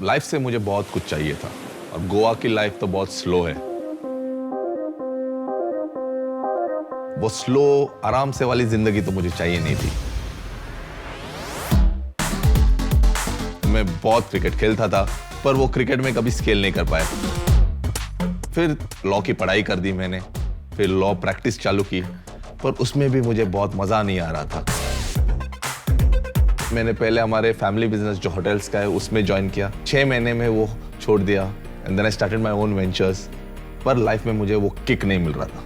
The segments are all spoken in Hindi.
लाइफ से मुझे बहुत कुछ चाहिए था और गोवा की लाइफ तो बहुत स्लो है। वो स्लो आराम से वाली जिंदगी तो मुझे चाहिए नहीं थी। मैं बहुत क्रिकेट खेलता था पर वो क्रिकेट में कभी स्केल नहीं कर पाया। फिर लॉ की पढ़ाई कर दी मैंने, फिर लॉ प्रैक्टिस चालू की पर उसमें भी मुझे बहुत मजा नहीं आ रहा था। मैंने पहले हमारे फैमिली बिजनेस जो होटल्स का है उसमें ज्वाइन किया, 6 महीने में वो छोड़ दिया and then I started my own ventures. पर लाइफ में मुझे वो किक नहीं मिल रहा था।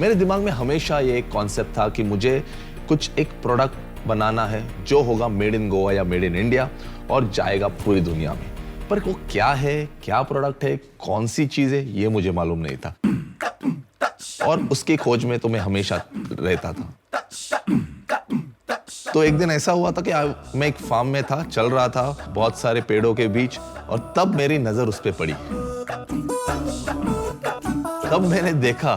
मेरे दिमाग में हमेशा ये एक कॉन्सेप्ट था कि मुझे कुछ एक प्रोडक्ट बनाना है जो होगा मेड इन गोवा या मेड इन इंडिया और जाएगा पूरी दुनिया में। पर वो क्या है, क्या प्रोडक्ट है, कौन सी चीज है, ये मुझे मालूम नहीं था और उसकी खोज में तो मैं हमेशा रहता था। तो एक दिन ऐसा हुआ था कि मैं एक फार्म में था, चल रहा था बहुत सारे पेड़ों के बीच और तब मेरी नजर उस पे पड़ी। तब मैंने देखा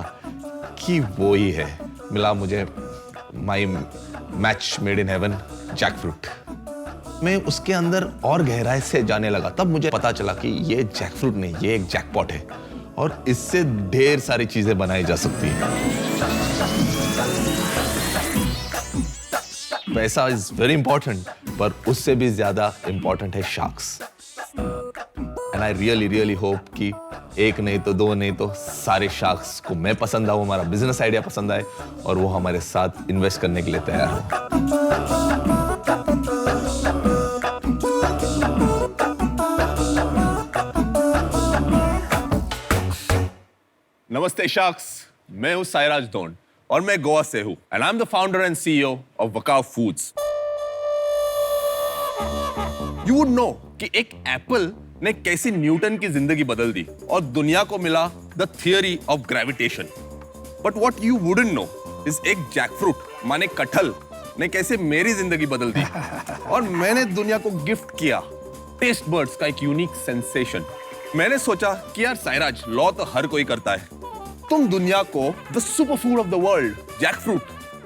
कि वो ही है। मिला मुझे my match made in heaven, jackfruit. मैं उसके अंदर और गहराई से जाने लगा। तब मुझे पता चला कि ये जैकफ्रूट नहीं, ये एक जैकपॉट है और इससे ढेर सारी चीजें बनाई जा सकती हैं। पैसा इज वेरी इंपॉर्टेंट पर उससे भी ज्यादा इंपॉर्टेंट है sharks. And I really hope कि एक नहीं तो दो नहीं तो सारे शार्क्स को मैं पसंद आऊं, हमारा बिजनेस आइडिया पसंद आए और वो हमारे साथ इन्वेस्ट करने के लिए तैयार हो। नमस्ते शार्क्स, मैं हूं सायराज डोन और मैं गोवा से हूं and I am the founder and CEO of Wakao foods. You would know कि एक एप्पल ने कैसी न्यूटन की जिंदगी बदल दी और दुनिया को मिला the theory of gravitation. But what you wouldn't know is एक जैकफ्रूट माने कटहल ने कैसे मेरी जिंदगी बदल दी और मैंने दुनिया को गिफ्ट किया टेस्ट बर्ड्स का एक यूनिक सेंसेशन। मैंने सोचा कि यार सायराज, लॉ तो हर कोई करता है, तुम दुनिया को the super food of the world jackfruit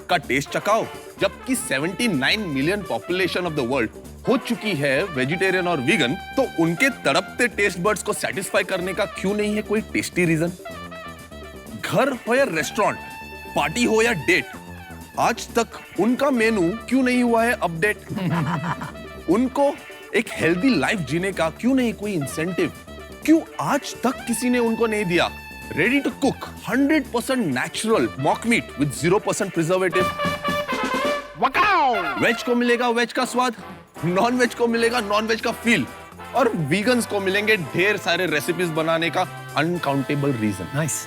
का टेस्ट चखाओ। जबकि 79 million population of the world हो चुकी है वेजिटेरियन और वीगन, तो उनके तड़पते टेस्ट बर्ड्स को सेटिस्फाई करने का क्यों नहीं है कोई टेस्टी रीजन? घर हो या रेस्टोरेंट, पार्टी हो या डेट, आज तक उनका मेनू क्यों नहीं हुआ है अपडेट? उनको एक हेल्दी लाइफ जीने का क्यों नहीं कोई इंसेंटिव? क्यों आज तक किसी ने उनको नहीं दिया ready to cook 100% natural mock meet with 0% preservative? Veg को मिलेगा वेज का स्वाद, नॉन वेज को मिलेगा नॉन वेज का फील और वीगन्स को मिलेंगे ढेर सारे रेसिपीज बनाने का uncountable reason. Nice.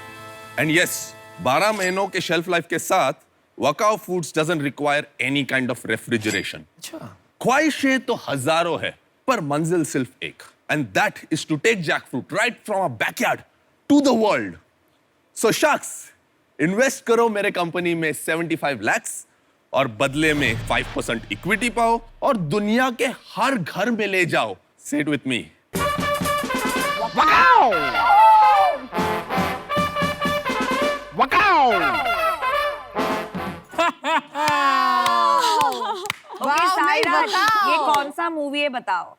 And yes, 12 महीनों के शेल्फ लाइफ के साथ वकाव foods doesn't require any kind of refrigeration. अच्छा। ख्वाहिशें तो हजारों है पर मंजिल सिर्फ एक, and that is to take jackfruit right from our backyard to the world. So sharks, invest करो मेरे कंपनी में 75 lakhs और बदले में 5% इक्विटी पाओ और दुनिया के हर घर में ले जाओ। Say it with me. Okay Sairaj, ये कौन सा मूवी है बताओ?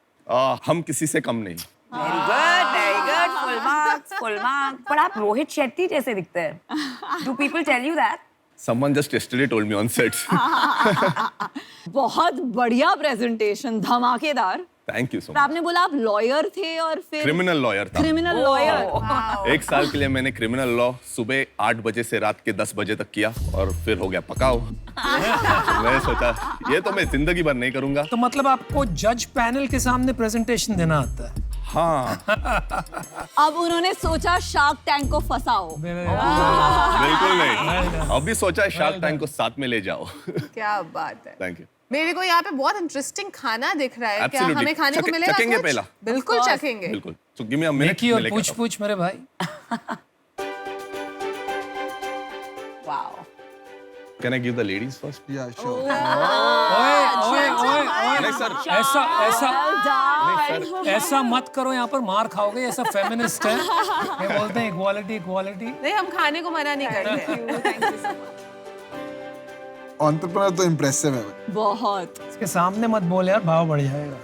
हम किसी से कम नहीं। Very good, full marks. पर आप रोहित शेट्टी जैसे दिखते हैं। Do people tell you that? Someone just yesterday told me on set. बहुत बढ़िया प्रेजेंटेशन, धमाकेदार। Thank you so और much. आपने बोला आप लॉयर थे और फिर क्रिमिनल लॉयर था। Criminal lawyer. 1 साल के लिए मैंने क्रिमिनल लॉ सुबह 8 बजे से रात के 10 बजे तक किया और फिर हो गया पकाओ। मैंने सोचा ये तो मैं जिंदगी भर नहीं करूंगा। तो मतलब आपको जज पैनल के सामने प्रेजेंटेशन देना आता है? हाँ, अब उन्होंने सोचा शार्क टैंक को फंसाओ। बिल्कुल नहीं। अभी सोचा है शार्क टैंक को साथ में ले जाओ। क्या बात है। Thank you. मेरे को यहाँ पे बहुत इंटरेस्टिंग खाना दिख रहा है। क्या Absolutely. हमें खाने को मिलेगा चखेंगे कुछ? पहला? बिल्कुल चखेंगे। बिल्कुल। So give me a minute, देखिए मैं और लेकर पूछ आता हूँ। पूछ मेरे भाई। Wow. Can I give the ladies first? Yeah, sure. ओए ओए ओए नहीं ओए, सर, ऐसा ऐसा नहीं सर। ऐसा मत करो, यहाँ पर मार खाओगे। ऐसा फेमिनिस्ट है, ये बोलते हैं इक्वालिटी इक्वालिटी। नहीं, हम खाने को मना नहीं करते। एंटरप्रेन्योर तो इम्प्रेसिव है। बहुत। इसके सामने मत बोल यार, भाव बढ़ जाएगा।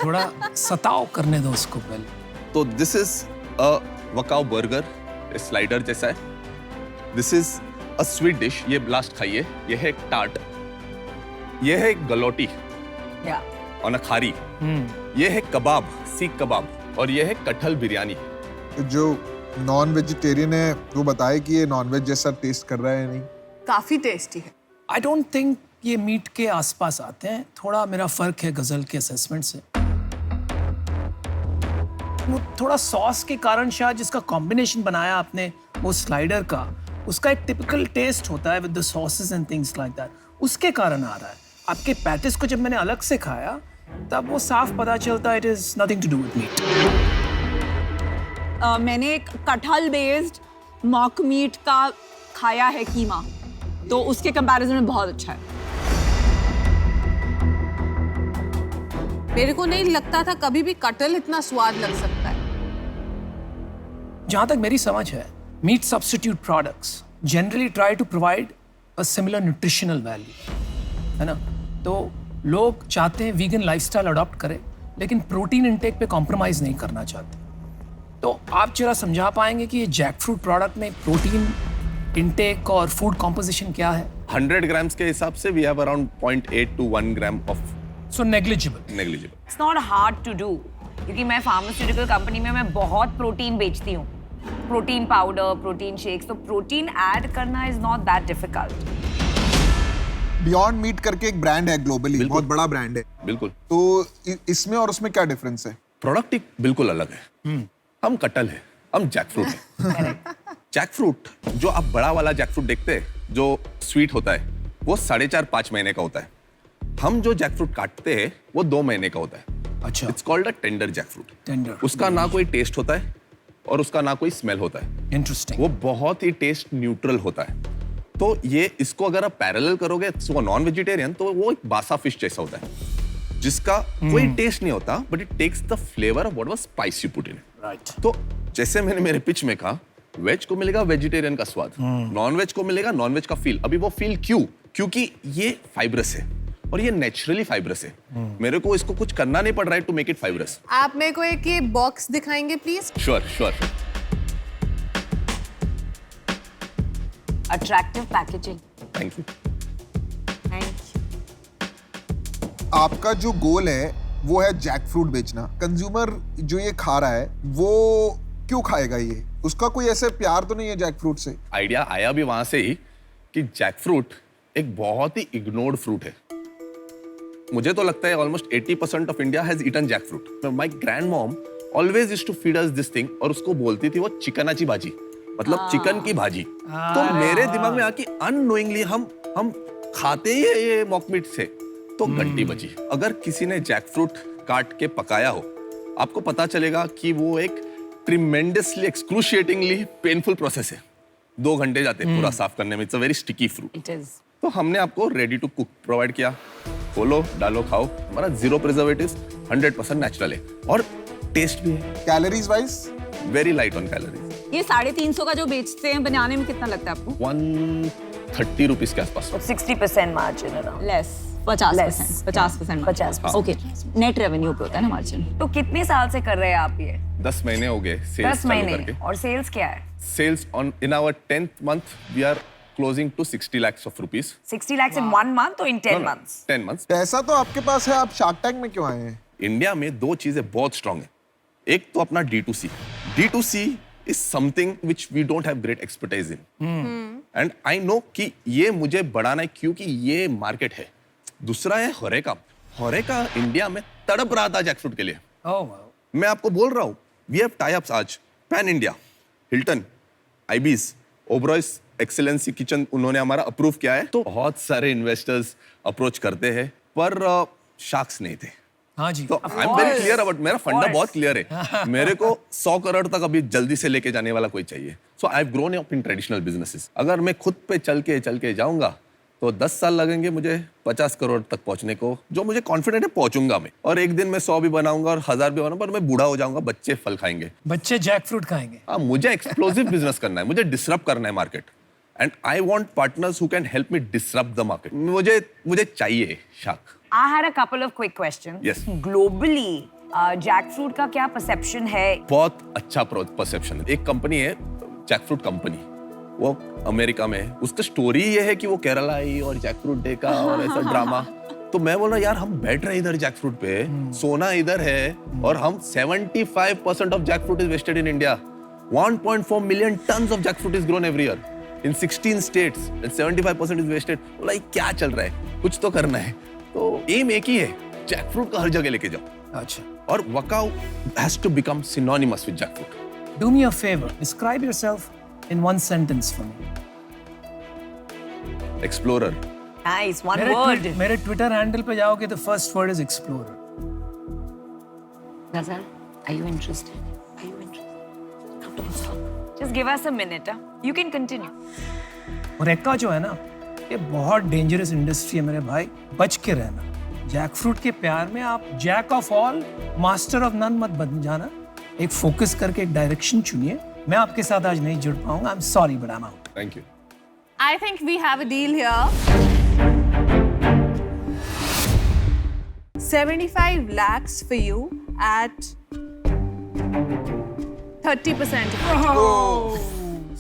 थोड़ा सताओ करने दो उसको पहले. तो this is a Wakaoo burger, slider जैसा है. This is a sweet dish. ये लास्ट खाइए. ये है एक टार्ट. ये है एक गलोटी Yeah. और खारी. ये है कबाब, सीख कबाब. और ये है कटहल बिरयानी. जो नॉन वेजिटेरियन है वो बताए कि ये नॉन वेज जैसा टेस्ट कर रहा है या नहीं. काफी टेस्टी है. आई डोंट थिंक ये मीट के आसपास आते हैं. थोड़ा मेरा फर्क है गजल के असेसमेंट से. वो थोड़ा सॉस के कारण शायद जिसका कॉम्बिनेशन बनाया आपने वो स्लाइडर का, उसका एक टिपिकल टेस्ट होता है with the sauces and things like that, उसके कारण आ रहा है. आपके पैटिस को जब मैंने अलग से खाया तब वो साफ पता चलता है it is nothing to do with meat. मैंने एक कटहल बेस्ड मॉक मीट का खाया है कीमा, तो उसके कंपैरिजन में बहुत अच्छा है. मेरे को नहीं लगता था कभी भी कटहल इतना स्वाद लग सकता है. जहां तक मेरी समझ है, meat substitute products generally try to provide a similar nutritional value, है ना. तो लोग चाहते हैं वीगन लाइफस्टाइल अडॉप्ट करें, लेकिन प्रोटीन इंटेक पे कॉम्प्रोमाइज नहीं करना चाहते. तो आप जरा समझा पाएंगे कि ये जैक फ्रूट प्रोडक्ट में प्रोटीन इंटेक और फूड कॉम्पोजिशन क्या है? 100 grams के हिसाब से we have around 0.8 to 1 gram of so negligible. negligible. It's not hard to do. क्योंकि मैं फार्मास्यूटिकल कंपनी में मैं बहुत प्रोटीन बेचती हूँ. Protein powder, protein shakes. तो प्रोटीन ऐड करना is not that difficult. Beyond Meat करके एक ब्रांड है ग्लोबली, बहुत बड़ा ब्रांड है. बिल्कुल. तो इसमें और उसमें क्या डिफरेंस है? प्रोडक्ट एक बिल्कुल अलग है. हम कटहल है, हम जैक फ्रूट है. जैक फ्रूट जो आप बड़ा वाला जैक फ्रूट देखते हैं जो स्वीट होता है वो 4.5-5 महीने का होता है. हम जो जैक फ्रूट काटते हैं वो 2 महीने का होता है. अच्छा. It's called a tender jackfruit. Tender. उसका ना कोई टेस्ट होता है और उसका ना कोई स्मेल होता है. इंटरेस्टिंग. वो बहुत ही टेस्ट न्यूट्रल होता है. तो ये इसको अगर आप पैरेलल करोगे तो नॉन वेजिटेरियन तो वो एक बासा फिश जैसा होता है जिसका कोई टेस्ट नहीं होता, but it takes the flavour of whatever spice you put in. Right. तो जैसे मैंने मेरे पिच में कहा, वेज को मिलेगा वेजिटेरियन का स्वाद, नॉन वेज को मिलेगा नॉन वेज का फील. अभी वो फील क्यों? क्योंकि ये फाइब्रस है और ये नेचुरली फाइब्रस है. मेरे को इसको कुछ करना नहीं पड़ रहा है टू मेक इट फाइब्रस. आप मेरे को एक ये बॉक्स दिखाएंगे please? Sure sure. Attractive packaging. Thank you. आपका जो गोल है वो है जैक फ्रूट बेचना. कंज्यूमर जो ये खा रहा है वो क्यों खाएगा? ये उसका कोई ऐसे प्यार तो नहीं है जैक फ्रूट से? आइडिया आया भी वहां से ही कि जैक फ्रूट एक बहुत ही इग्नोर्ड फ्रूट है. मुझे तो लगता है almost 80% of India has eaten jackfruit. My grand mom always used to feed us this thing और उसको बोलती थी वो चिकनाची भाजी, मतलब चिकन की भाजी. तो मेरे दिमाग में आके अननोइंगली हम खाते ही ये मॉक मीट से तो घंटी बजी. अगर किसी ने जैक फ्रूट काट के पकाया हो, आपको पता चलेगा कि वो एक ट्रिमेंडसली एक्सक्रूशिएटिंगली पेनफुल प्रोसेस है. 2 घंटे जाते हैं पूरा साफ करने में. It's a very sticky fruit. It is. तो हमने आपको रेडी टू कुक प्रोवाइड किया. खोलो, डालो, खाओ. हमारा 0 प्रिजर्वेटिव्स, 100% नेचुरल है और टेस्ट भी है. Calories wise very light on calories. ये 350 का जो बेचते हैं बनाने में कितना लगता है आपको? 130 रुपीज के आसपास. 60% margin around. Less. Less. 50%. 50%. Okay. Net revenue पे होता है ना मार्जिन. तो कितने साल से कर रहे हैं आप ये? 10 महीने हो गए सेल्स 10 चालू महीने. करके. और सेल्स क्या है? Sales in our 10th month, we are closing to 60 lakhs of rupees. 60 lakhs in 1 month or in 10 months? 10 months. पैसा तो आपके पास है, आप शार्क टैंक में क्यों आए हैं? इंडिया में 2 चीजें बहुत स्ट्रांग है. एक तो अपना D2C. D2C is something which we don't have great expertise in. And I know कि ये मुझे बढ़ाना है क्योंकि ये मार्केट है. दूसरा है होरेका. होरेका इंडिया में तड़प रहा था जैकफ्रूट के लिए. Oh wow. मैं आपको बोल रहा हूँ, वी हैव टाई अप्स आज. Pan India, Hilton, Ibis, Oberois excellency kitchen उन्होंने हमारा अप्रूव किया है. तो बहुत सारे इन्वेस्टर्स अप्रोच करते हैं पर शार्क्स नहीं थे. हाँ जी. तो I am very clear about, मेरा फंडा बहुत क्लियर है. मेरे को 100 करोड़ तक अभी जल्दी से लेके जाने वाला कोई चाहिए. So I have grown up in traditional businesses. अगर मैं खुद पे चल के जाऊंगा तो 10 साल लगेंगे मुझे 50 करोड़ तक पहुंचने को, जो मुझे कॉन्फिडेंट है पहुंचूंगा मैं. और एक दिन मैं 100 भी बनाऊंगा और 1000 भी बनाऊंगा, पर मैं बूढ़ा हो जाऊंगा, बच्चे फल खाएंगे. बच्चे जैक फ्रूट खाएंगे. हाँ, मुझे एक्सप्लोसिव बिजनेस करना है, मुझे डिसरप्ट करना है market. And I want partners who can help me disrupt the market. मुझे चाहिए shark. I had a couple of quick questions. Yes. Globally, jackfruit का क्या परसेप्शन है? बहुत अच्छा परसेप्शन है। एक कंपनी है जैकफ्रूट कंपनी, वो अमेरिका में है। उसका स्टोरी ये है कि वो केरला आई और जैकफ्रूट डे का और ऐसा ड्रामा। तो मैं बोल रहा यार हम बैठ रहे इधर जैकफ्रूट पे, सोना इधर है और हम 75% of jackfruit is wasted in India. 1.4 million tons of jackfruit is grown every year in 16 states and 75% is wasted. बोला क्या चल रहा है, कुछ तो करना है। तो एम एक ही है, जैकफ्रूट को हर जगह लेके जाओ। अच्छा, और वकाउ has to become synonymous with jackfruit. do me a favor, describe yourself in one sentence for me. Explorer. Nice, one word. मेरे ट्विटर हैंडल पे जाओगे तो first word is explorer. Ghazal, are you interested? Are you interested? Don't stop. Just give us a minute. You can continue. होरेका जो है ना, ये बहुत डेंजरस इंडस्ट्री है मेरे भाई, बच के रहना। जैकफ्रूट के प्यार में आप jack of all master of none मत बन जाना। एक फोकस करके एक डायरेक्शन चुनिए। मैं आपके साथ आज नहीं जुड़ पाऊंगा, I am sorry but I am out. Thank you. I think we have a deal here. 75 lakhs for you at 30%.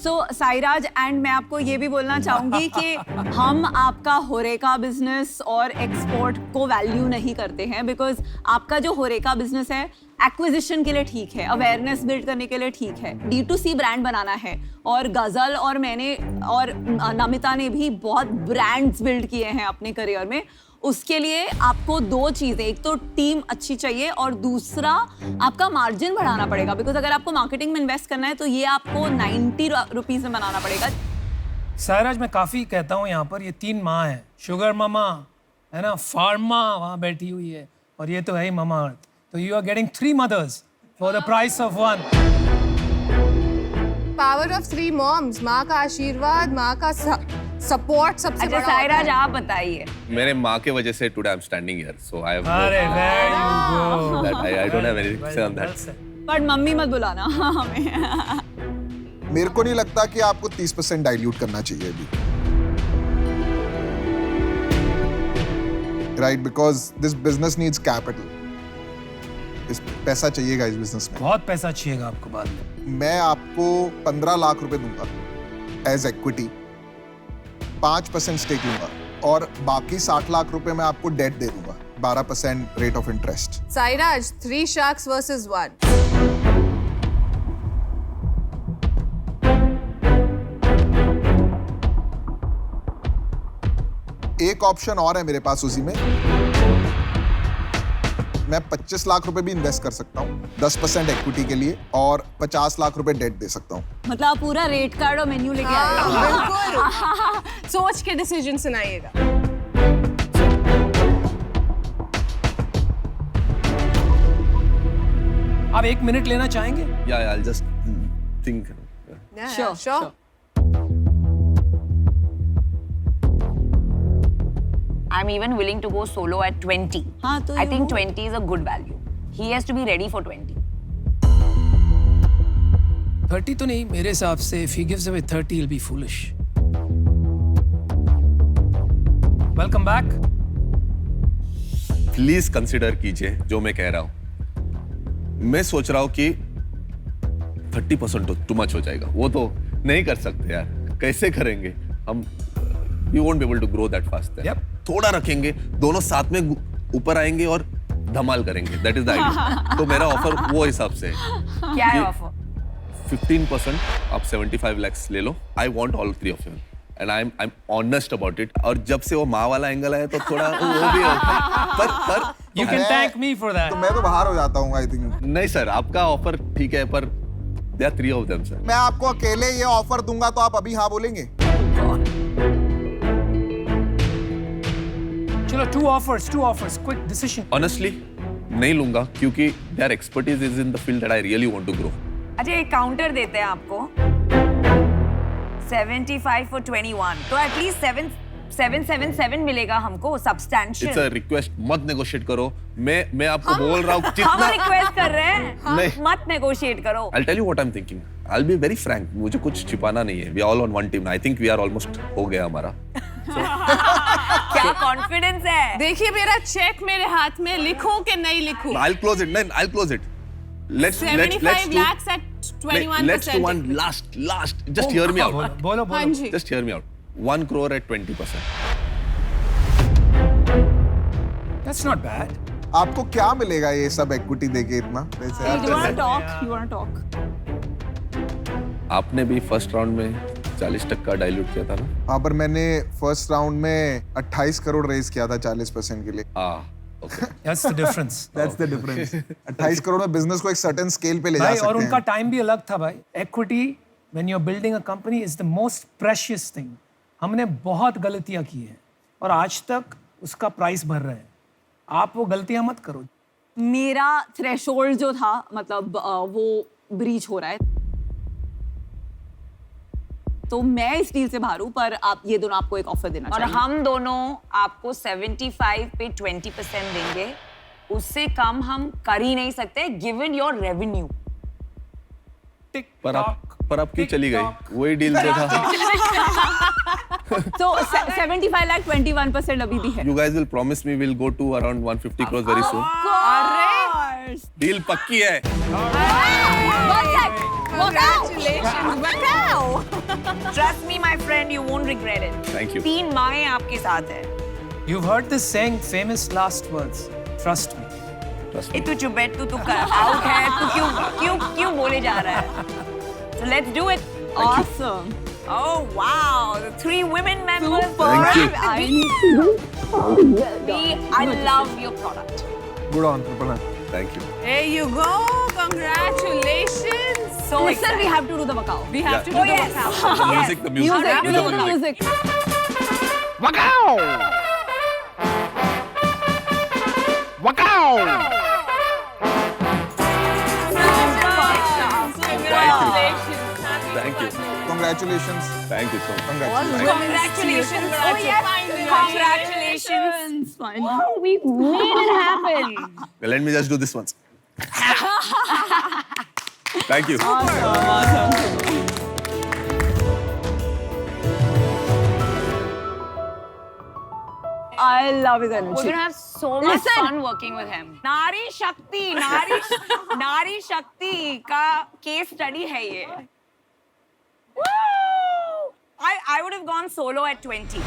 So Sairaj and मैं आपको ये भी बोलना चाहूंगी कि हम आपका होरेका बिजनेस और एक्सपोर्ट को वैल्यू नहीं करते हैं, बिकॉज आपका जो होरेका बिजनेस है एक्विजिशन के लिए ठीक है, अवेयरनेस बिल्ड करने के लिए ठीक है, D2C ब्रांड बनाना है। और गजल और मैंने और नमिता ने भी बहुत ब्रांड्स बिल्ड किए हैं अपने करियर में। उसके लिए आपको दो चीजें, एक तो टीम अच्छी चाहिए और दूसरा आपका मार्जिन बढ़ाना पड़ेगा, बिकॉज अगर आपको मार्केटिंग में इन्वेस्ट करना है तो ये आपको 90 रुपीज में बनाना पड़ेगा। सायराज, मैं काफी कहता हूँ यहाँ पर, ये 3 माँ है, शुगर मामा है ना, फार्मा वहाँ बैठी हुई है, और ये तो है ही मामा अर्थ। तो you are getting 3 mothers for the price of 1। Power of 3 moms. माँ का आशीर्वाद, माँ का सपोर्ट सबसे अच्छा बड़ा होता है। सायराज आप बताइए। मेरे माँ के वजह से today I'm standing here, so I have अरे there you go. that I don't have anything to say on Well that. said. पर मम्मी मत बुलाना हमें। मेरे को नहीं लगता कि आपको 30% डाइल्यूट करना चाहिए अभी, right? Because this business needs capital. इस पैसा चाहिएगा इस बिजनेस में। बहुत पैसा चाहिएगा आपको बाद में। मैं आपको 15 लाख रुपए दूंगा एज इक्विटी, 5% स्टेक लूंगा और बाकी 60 लाख रुपए मैं आपको डेट दे दूंगा, 12% rate of interest. Sairaj, 3 sharks versus 1. एक ऑप्शन और है मेरे पास उसी में, मैं 25 लाख रुपए भी इन्वेस्ट कर सकता हूँ 10% इक्विटी के लिए और 50 लाख रुपए डेट दे सकता हूँ। मतलब आप पूरा रेट कार्ड और मेन्यू लेके आए हो। बिल्कुल। सोच के डिसीजन सुनाइएगा। आप 1 मिनट लेना चाहेंगे? Yeah, I'll just think. Sure, sure. I'm even willing to go solo at 20. हाँ, तो I you think go. 20 is a good value. He has to be ready for 20. 30 तो नहीं, मेरे हिसाब से if he gives away 30 he'll be foolish. Welcome back. Please consider कीजिए जो मैं कह रहा हूं। मैं सोच रहा हूं कि 30% तो टू मच हो जाएगा, वो तो नहीं कर सकते यार, कैसे करेंगे हम? We won't be able to grow that fast there. Yep. थोड़ा रखेंगे, दोनों साथ में ऊपर आएंगे और धमाल करेंगे। That is the idea. तो मेरा ऑफर वो हिसाब से है। क्या है ये- ऑफर? 15% आप 75 lakhs ले लो। I want all 3 of you. And I'm honest about it. और जब से वो माँ वाला एंगल आया तो थोड़ा वो भी है। पर You can thank me for that. तो मैं तो बाहर हो जाता हूँ आई थिंक। नहीं सर, आपका ऑफर ठीक है, पर there are 3 of them sir. मैं आपको अकेले ये ऑफर दूंगा तो आप अभी हाँ बोलेंगे? चलो, 2 offers, quick decision. Honestly, नहीं लूंगा क्योंकि their expertise is in the field that I really want to grow. अच्छा एक काउंटर देते हैं आपको। 75 for 21. तो एटलीस्ट 777 मिलेगा हमको It's सब्सटैंशियल। a request, मत negotiate करो। मैं आपको बोल रहा हूँ हम जितना। रिक्वेस्ट कर रहे हैं, नहीं। मत नेगोशिएट करो। I'll tell you what I'm thinking. I'll be very frank. मुझे कुछ छिपाना नहीं है। We are all on one team. I think we are almost हो गया हमारा। क्या क्या कॉन्फिडेंस है। देखिए मेरा चेक मेरे हाथ में, लिखूं कि नहीं लिखूं? I'll close it. No, I'll close it. Let's 75 do. lakhs at 21%. Let's do one last. Just hear me out. बोलो हाँ जी। Just hear me out. 1 crore at 20%. That's not bad. आपको क्या मिलेगा ये सब इक्विटी देके इतना पैसे? You wanna talk? You wanna talk? आपने भी फर्स्ट राउंड में 40% डाइल्यूट किया था ना? हाँ, पर मैंने फर्स्ट राउंड में 28 करोड़ रेज किया था 40% के लिए। Okay. That's the difference. That's the difference. 28 crore में बिजनेस को एक सर्टेन स्केल पे ले जा भाई सकते और हैं। उनका टाइम भी अलग था भाई। Equity when you're building a company is the most precious thing. हमने बहुत गलतियां की हैं और आज तक उसका प्राइस भर रहे हैं। आप वो गलतियां मत करो। मेरा थ्रेशोल्ड जो था मतलब वो ब्रीच हो रहा है, तो मैं इस डील से बाहर हूं, पर आप ये दोनों आपको एक ऑफर देना और चाहिए। हम दोनों आपको 75 पे 20% देंगे, उससे कम हम कर ही नहीं सकते गिवन योर रेवेन्यू। पर आप क्यों चली गई? वही डील जो था। तो 75 लाख 21% अभी भी है। You guys will promise me we'll go to around 150 crores very soon. Deal पक्की है। Trust me, my friend, you won't regret it. Thank you. 3 मांगे आपके साथ है। You've heard this saying, famous last words. Trust me. ए तू चुप बैठ, तू आउट है, तू क्यों बोले जा रहा है? So let's do it. Awesome. Oh wow, the 3 women members. Thank you. I need to I love your product. Good entrepreneur. Thank you. There you go. Congratulations. So Listen, we excited. have to do the workout. We have Yeah. to do the yes. workout. The music. Music, Do do the the music. music. Thank you. Congratulations. Thank you so much. Congratulations. Congratulations, Raju. Congratulations. Fine. We made it happen. Let me just do this once. Thank you. I love his We're energy. gonna have so much Listen. fun working with him. नारी शक्ति का केस स्टडी है ये. Woo! I would have gone solo at 20.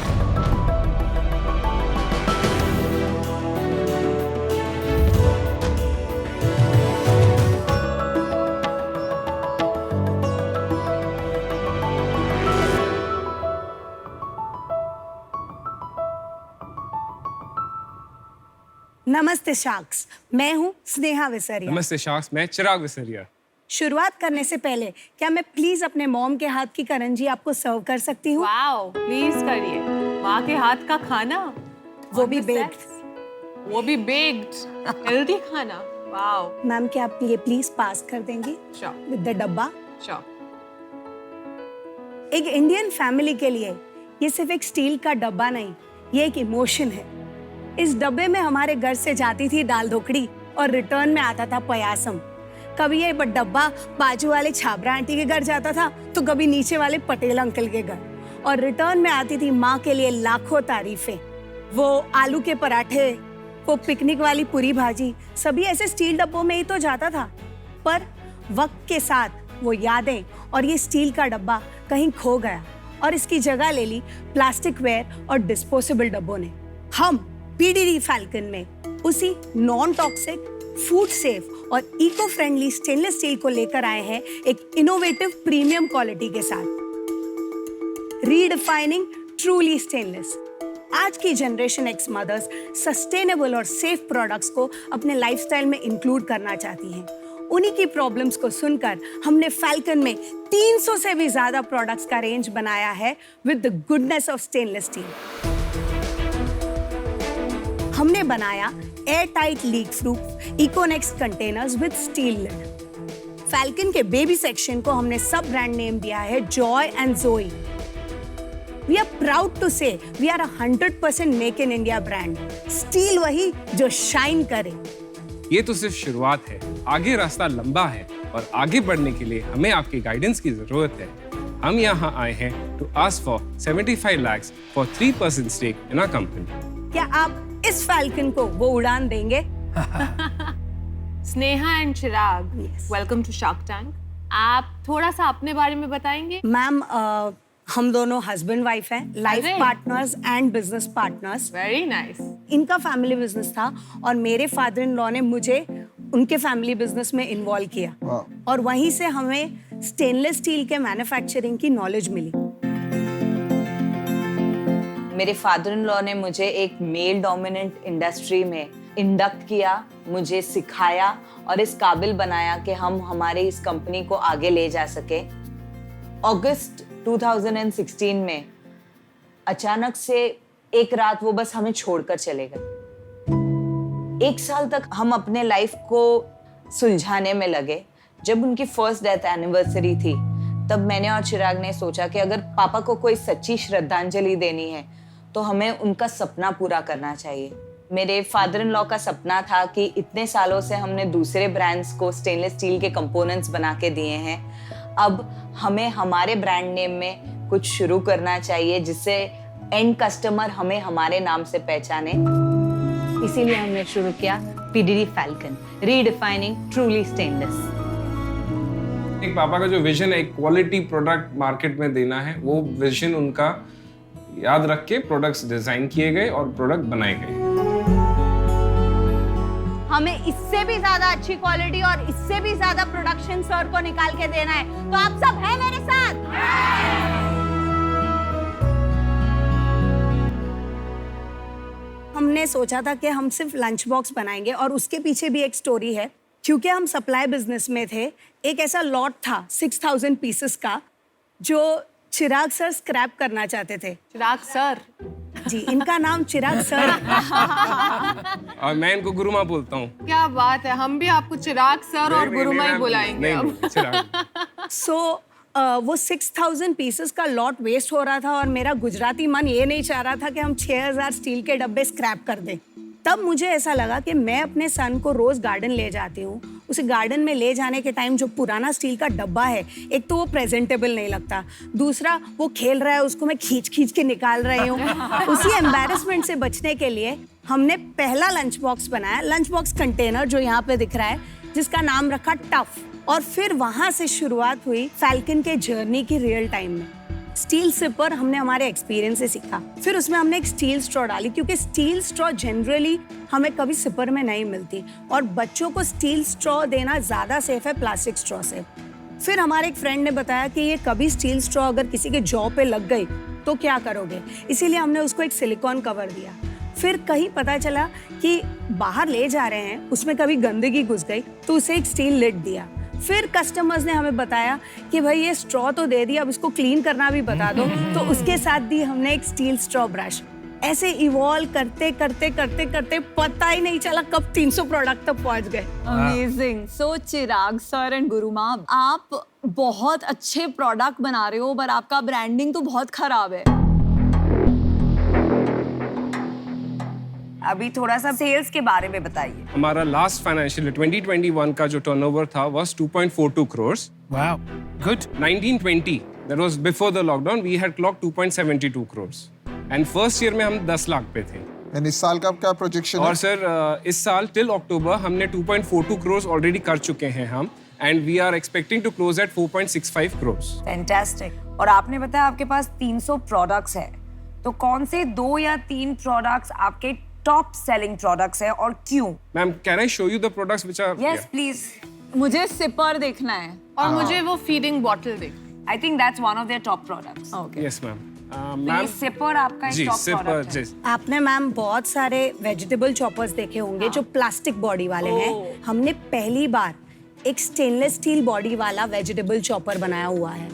नमस्ते शार्क्स, मैं हूँ स्नेहा विसरिया। नमस्ते शार्क्स, मैं चिराग विसरिया। शुरुआत करने से पहले क्या मैं प्लीज अपने मॉम के हाथ की करंजी आपको सर्व कर सकती हूँ? वाओ, प्लीज करिए। माँ के हाथ का खाना, वो भी बेक्ड। वो भी बेक्ड, हेल्दी खाना। वाओ। मैम क्या आप ये प्लीज पास कर देंगी Sure, विद द डब्बा? sure. एक इंडियन फैमिली के लिए ये सिर्फ एक स्टील का डब्बा नहीं, ये एक इमोशन है। इस डब्बे में हमारे घर से जाती थी दाल ढोकड़ी और रिटर्न में आता था पयासम। कभी ये डब्बा बाजू वाले छाबरा आंटी के घर जाता था तो कभी नीचे वाले पटेल अंकल के घर, और रिटर्न में आती थी माँ के लिए लाखों तारीफें। वो आलू के पराठे, वो पिकनिक वाली पूरी भाजी, सभी ऐसे स्टील डब्बों में ही तो जाता था। पर वक्त के साथ वो यादें और ये स्टील का डब्बा कहीं खो गया और इसकी जगह ले ली प्लास्टिक वेयर और डिस्पोजेबल डब्बों ने। हम पीडीडी फैल्कन में उसी नॉन टॉक्सिक, फूड सेफ और इको फ्रेंडली स्टेनलेस स्टील को लेकर आए हैं एक इनोवेटिव प्रीमियम क्वालिटी के साथ। Redefining truly stainless. आज की जनरेशन एक्स मदर्स सस्टेनेबल और सेफ प्रोडक्ट्स को अपने लाइफस्टाइल में इंक्लूड करना चाहती हैं। उन्हीं की प्रॉब्लम्स को सुनकर हमने फैल्कन में 300 से भी ज्यादा प्रोडक्ट्स का रेंज बनाया है with the goodness of stainless steel. हमने बनाया air tight leak proof Econex containers with steel lid. Falcon के बेबी सेक्शन को हमने सब ब्रांड नेम दिया है Joy and Joey. We are proud to say we are 100% make in India brand. Steel वही जो शाइन करे। ये तो सिर्फ शुरुआत है, आगे रास्ता लंबा है और आगे बढ़ने के लिए हमें आपकी गाइडेंस की जरूरत है। हम यहाँ आए हैं to ask for 75 lakhs for 3% stake in our company. आप इस फैल्कन को वो उड़ान देंगे? Sneha and Chirag, welcome to Shark Tank. आप थोड़ा सा अपने बारे में बताएंगे? मैम, हम दोनों हस्बैंड वाइफ हैं, लाइफ अरे। Partners and business partners. Very nice. इनका फैमिली बिजनेस था और मेरे फादर इन लॉ ने मुझे उनके फैमिली बिजनेस में इन्वॉल्व किया वाह। और वहीं से हमें स्टेनलेस स्टील के मैन्युफैक्चरिंग की नॉलेज मिली। मेरे फादर इन लॉ ने मुझे एक मेल डोमिनेंट इंडस्ट्री में इंडक्ट किया, मुझे सिखाया और इस काबिल बनाया कि हम हमारे इस कंपनी को आगे ले जा सके। अगस्त 2016 में अचानक से एक रात वो बस हमें छोड़कर चले गए। 1 साल तक हम अपने लाइफ को सुलझाने में लगे। जब उनकी फर्स्ट डेथ एनिवर्सरी थी तब मैंने और चिराग ने सोचा कि अगर पापा को कोई सच्ची श्रद्धांजलि देनी है तो हमें उनका सपना पूरा करना चाहिए। मेरे फादर इन लॉ का सपना था कि इतने सालों से हमने दूसरे ब्रांड्स को स्टेनलेस स्टील के कंपोनेंट्स बना के दिए हैं, अब हमें हमारे ब्रांड नेम में कुछ शुरू करना चाहिए जिससे एंड कस्टमर हमें हमारे नाम से पहचाने। इसीलिए हमने शुरू किया PDD falcon, redefining truly stainless. एक पापा का जो विजन है, एक क्वालिटी प्रोडक्ट मार्केट में देना है, वो विजन उनका याद रख के प्रोडक्ट्स डिजाइन किए गए और प्रोडक्ट बनाए गए। हमें इससे भी ज्यादा अच्छी क्वालिटी और इससे भी ज्यादा प्रोडक्शन सर को निकाल के देना है, तो आप सब हैं मेरे साथ? हमने सोचा था कि हम सिर्फ लंच बॉक्स बनाएंगे और उसके पीछे भी एक स्टोरी है। क्योंकि हम सप्लाई बिजनेस में थे, एक ऐसा लॉट था 6000 पीसेस का जो चिराग सर स्क्रैप करना चाहते थे। चिराग सर? जी, इनका नाम चिराग सर है। और मैं इनको गुरुमा बोलता हूँ। क्या बात है, हम भी आपको चिराग सर और गुरुमा ही बुलाएंगे अब। नहीं, चिराग। सो वो 6000 पीसेस का लॉट वेस्ट हो रहा था और मेरा गुजराती मन ये नहीं चाह रहा था कि हम 6000 स्टील के डब्बे स्क्रैप कर दें। तब मुझे ऐसा लगा कि मैं अपने सन को रोज गार्डन ले जाती हूँ, उसे गार्डन में ले जाने के टाइम जो पुराना स्टील का डब्बा है, एक तो वो प्रेजेंटेबल नहीं लगता, दूसरा वो खेल रहा है उसको मैं खींच खींच के निकाल रही हूँ। उसी एम्बैरेसमेंट से बचने के लिए हमने पहला लंच बॉक्स बनाया, लंच बॉक्स कंटेनर जो यहाँ पे दिख रहा है, जिसका नाम रखा टफ। और फिर वहां से शुरुआत हुई फैल्कन के जर्नी की रियल टाइम में। स्टील सिपर हमने हमारे एक्सपीरियंस से सीखा, फिर उसमें हमने एक स्टील स्ट्रॉ डाली क्योंकि स्टील स्ट्रॉ जनरली हमें कभी सिपर में नहीं मिलती और बच्चों को स्टील स्ट्रॉ देना ज्यादा सेफ है प्लास्टिक स्ट्रॉ से। फिर हमारे एक फ्रेंड ने बताया कि ये कभी स्टील स्ट्रॉ अगर किसी के जॉ पे लग गई तो क्या करोगे, इसीलिए हमने उसको एक सिलिकॉन कवर दिया। फिर कहीं पता चला कि बाहर ले जा रहे हैं, उसमें कभी गंदगी घुस गई तो उसे एक स्टील लिड दिया। फिर कस्टमर्स ने हमें बताया कि भाई ये स्ट्रॉ तो दे दिया, अब इसको क्लीन करना भी बता दो, तो उसके साथ दी हमने एक स्टील स्ट्रॉ ब्रश। ऐसे इवॉल्व करते करते करते करते पता ही नहीं चला कब 300 प्रोडक्ट तक पहुंच गए। Amazing. So Chirag sir and Guruma, आप बहुत अच्छे प्रोडक्ट बना रहे हो पर आपका ब्रांडिंग तो बहुत खराब है। अभी थोड़ा सा सेल्स के बारे में बताइए। हमारा लास्ट फाइनेंशियल 2021 का जो टर्नओवर था was 2.42 crores. Wow, good. 1920, that was before the lockdown, we had clocked 2.72 crores. And first year में हम 10 लाख पे थे। एंड इस साल का क्या प्रोजेक्शन है? और सर इस साल टिल अक्टूबर हमने 2.42 crores ऑलरेडी कर चुके हैं हम, and we are expecting to close at 4.65 crores. Fantastic. और आपने बताया आपके पास 300 प्रोडक्ट्स है, तो कौन से 2 या 3 प्रोडक्ट्स आपके टॉप सेलिंग प्रोडक्ट्स है और क्यों? Ma'am, can I show you the products which are? Yes Yeah. Please. मुझे सिपर देखना है और मुझे वो फीडिंग बॉटल देख। I think that's one of their top products. Yes, ma'am. तो ये Ma'am, सिपर आपका जी एक टॉप सिपर प्रोडक्ट है। जी। आपने मैम बहुत सारे वेजिटेबल चॉपर्स देखे होंगे जो प्लास्टिक बॉडी वाले हैं। हमने पहली बार एक स्टेनलेस स्टील बॉडी वाला वेजिटेबल चॉपर बनाया हुआ है।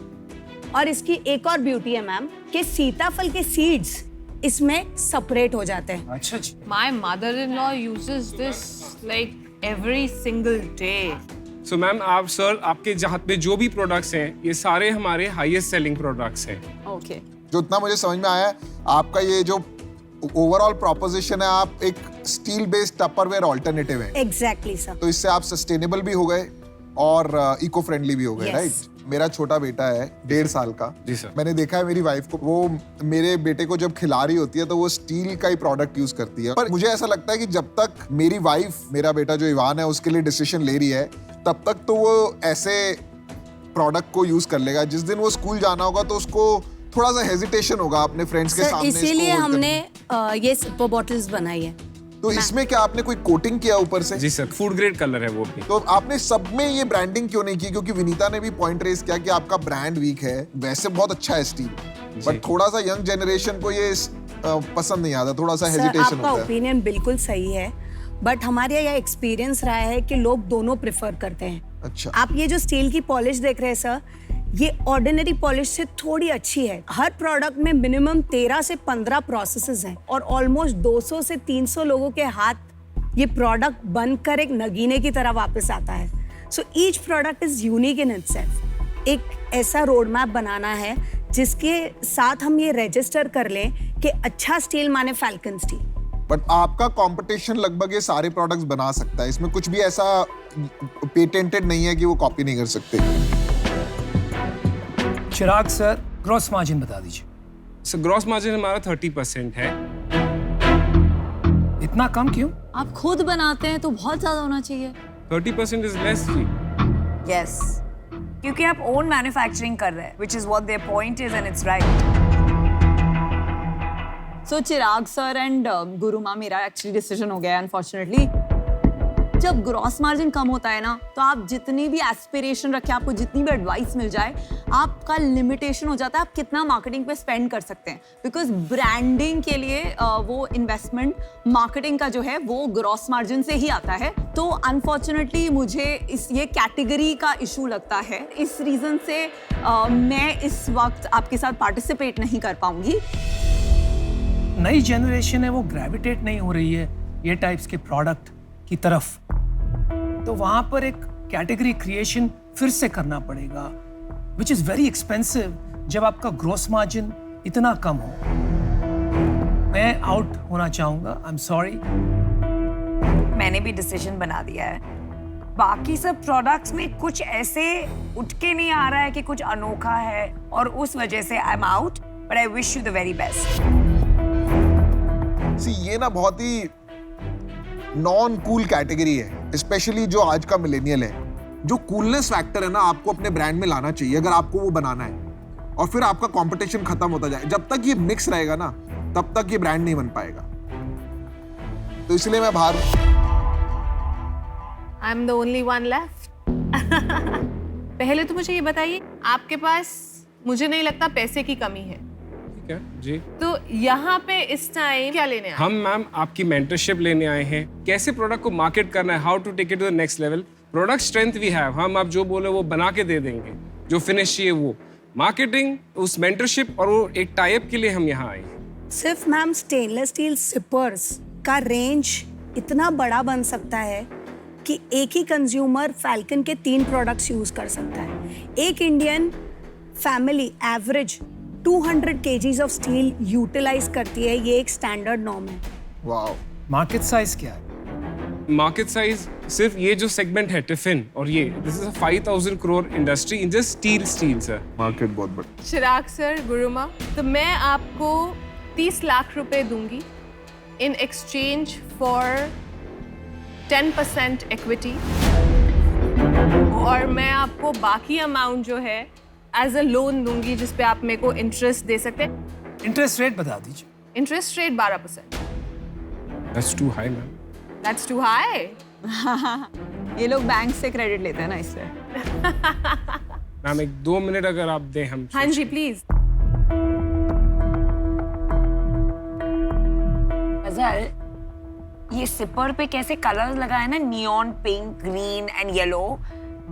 और इसकी एक और ब्यूटी है मैम कि सीताफल के सीड्स इसमें सेपरेट हो जाते हैं। अच्छा जी। My mother-in-law uses this like every single day. So ma'am आप सर आपके जहाँ पे जो भी प्रोडक्ट्स हैं ये सारे हमारे हाईएस्ट सेलिंग प्रोडक्ट्स हैं। ओके। जो इतना मुझे समझ में आया है, आपका ये जो ओवरऑल प्रोपोजिशन है, आप एक स्टील बेस्ड टपरवेयर ऑल्टरनेटिव है। Exactly sir. तो इससे आप सस्टेनेबल भी हो गए और इको फ्रेंडली भी हो गए, Yes. राइट? मेरा छोटा बेटा है 1.5 साल का। जी सर। मैंने देखा है मेरी वाइफ को, वो मेरे बेटे को जब खिला रही होती है तो वो स्टील का ही प्रोडक्ट यूज करती है। पर मुझे ऐसा लगता है कि जब तक मेरी वाइफ मेरा बेटा जो इवान है उसके लिए डिसीजन ले रही है, तब तक तो वो ऐसे प्रोडक्ट को यूज कर लेगा। जिस दिन वो स्कूल जाना होगा तो उसको थोड़ा सा हेजिटेशन होगा अपने फ्रेंड्स के सामने। इसीलिए इसको hold हमने करने ये सिपर बॉटल्स बनाई है। तो इसमें क्या आपने कोई कोटिंग किया ऊपर से? जी सर, फूड ग्रेड कलर है वो भी। तो आपने सब में ये ब्रांडिंग क्यों नहीं की? क्योंकि विनीता ने भी पॉइंट रेज किया कि आपका ब्रांड वीक है। वैसे बहुत अच्छा है स्टील, बट थोड़ा सा यंग जनरेशन को ये पसंद नहीं आता, थोड़ा सा सर, हेजिटेशन आपका होता है। ओपिनियन बिल्कुल सही है, बट हमारे यहाँ एक्सपीरियंस रहा है कि लोग दोनों प्रेफर करते हैं। अच्छा। आप ये जो स्टील की पॉलिश देख रहे हैं सर, ये ऑर्डिनरी पॉलिश से थोड़ी अच्छी है। हर प्रोडक्ट में मिनिमम 13 से 15 प्रोसेसेस हैं और ऑलमोस्ट 200 से 300 लोगों के हाथ ये प्रोडक्ट बनकर एक नगीने की तरह वापस आता है। So each product is unique in itself. एक ऐसा रोड मैप बनाना है जिसके साथ हम ये रजिस्टर कर लें कि अच्छा स्टील माने फैल्कन स्टील। बट आपका कंपटीशन लगभग ये सारे प्रोडक्ट्स बना सकता है, इसमें कुछ भी ऐसा पेटेंटेड नहीं है कि वो कॉपी नहीं कर सकते। चिराग सर, ग्रॉस मार्जिन बता दीजिए। सर ग्रॉस मार्जिन हमारा 30% है। इतना कम क्यों? आप खुद बनाते हैं तो बहुत ज्यादा होना चाहिए। 30% इज लेस जी। यस, क्योंकि आप ओन मैन्युफैक्चरिंग कर रहे हैं, which is what their point is and it's right. So Chirag sir and Guruma, मेरा एक्चुअली डिसीजन हो गया है अनफॉर्चुनेटली। जब ग्रॉस मार्जिन कम होता है ना, तो आप जितनी भी एस्पिरेशन रखें, आपको जितनी भी एडवाइस मिल जाए, आपका लिमिटेशन हो जाता है आप कितना मार्केटिंग पे स्पेंड कर सकते हैं। बिकॉज ब्रांडिंग के लिए वो इन्वेस्टमेंट मार्केटिंग का जो है वो ग्रॉस मार्जिन से ही आता है। तो अनफॉर्चुनेटली मुझे ये कैटेगरी का इशू लगता है। इस रीजन से मैं इस वक्त आपके साथ पार्टिसिपेट नहीं कर पाऊंगी। नई जनरेशन है वो ग्रेविटेट नहीं हो रही है ये टाइप्स के प्रोडक्ट की तरफ, तो वहां पर एक कैटेगरी क्रिएशन फिर से करना पड़ेगा, विच इज वेरी एक्सपेंसिव जब आपका ग्रॉस मार्जिन इतना कम हो। मैं आउट होना चाहूंगा, आई एम सॉरी। मैंने भी डिसीजन बना दिया है। बाकी सब प्रोडक्ट्स में कुछ ऐसे उठ के नहीं आ रहा है कि कुछ अनोखा है, और उस वजह से I am out, but I wish you the very best. ये ना बहुत ही नॉन कूल कैटेगरी है, स्पेशली जो आज का मिलेनियल है। जो कूलनेस फैक्टर है ना, आपको अपने ब्रांड में लाना चाहिए अगर आपको वो बनाना है, और फिर आपका कंपटीशन खत्म होता जाए। जब तक ये मिक्स रहेगा ना, तब तक ये ब्रांड नहीं बन पाएगा। तो इसलिए मैं बाहर। आई am the only one left. पहले तो मुझे ये बताइए, आपके पास मुझे नहीं लगता पैसे की कमी है। ठीक है जी। तो यहाँ पे इस टाइम क्या लेने आए? हम मैम आपकी मेंटरशिप लेने आए हैं, कैसे प्रोडक्ट को मार्केट करना है, how to take it to the next level. Product strength we have, हम आप जो बोले वो बना के दे देंगे, जो फिनिश चाहिए वो। मार्केटिंग, उस मेंटरशिप और वो एक टाइप के लिए हम यहाँ आए हैं। सिर्फ मैम स्टेनलेस स्टील सिपर्स का रेंज इतना बड़ा बन सकता है कि एक ही कंज्यूमर फैल्कन के 3 प्रोडक्ट्स यूज कर सकता है। एक Indian family average 200 kgs of steel utilise करती है, ये एक स्टैंडर्ड नॉर्म है। वाओ। मार्केट साइज क्या है? मार्केट साइज सिर्फ ये जो सेगमेंट है टिफिन और ये, this is a 5000 crore industry in just steel sir. Market बहुत बड़ा। चिराग सर, गुरुमा, तो मैं आपको 30 लाख रुपए दूंगी इन एक्सचेंज फॉर 10% इक्विटी, और मैं आपको बाकी अमाउंट जो है एज अ लोन दूंगी, जिस पे आप मेरे को इंटरेस्ट दे सकते हैं। इंटरेस्ट रेट बता दीजिए। Interest rate 12%। That's too high ma'am. That's too high. ये लोग बैंक से क्रेडिट लेते हैं ना, इसलिए। मैम 1-2 मिनट अगर आप दें हम। हाँ जी प्लीज। गजल, ये सिपर पे कैसे कलर्स लगाए ना, neon pink, green and yellow,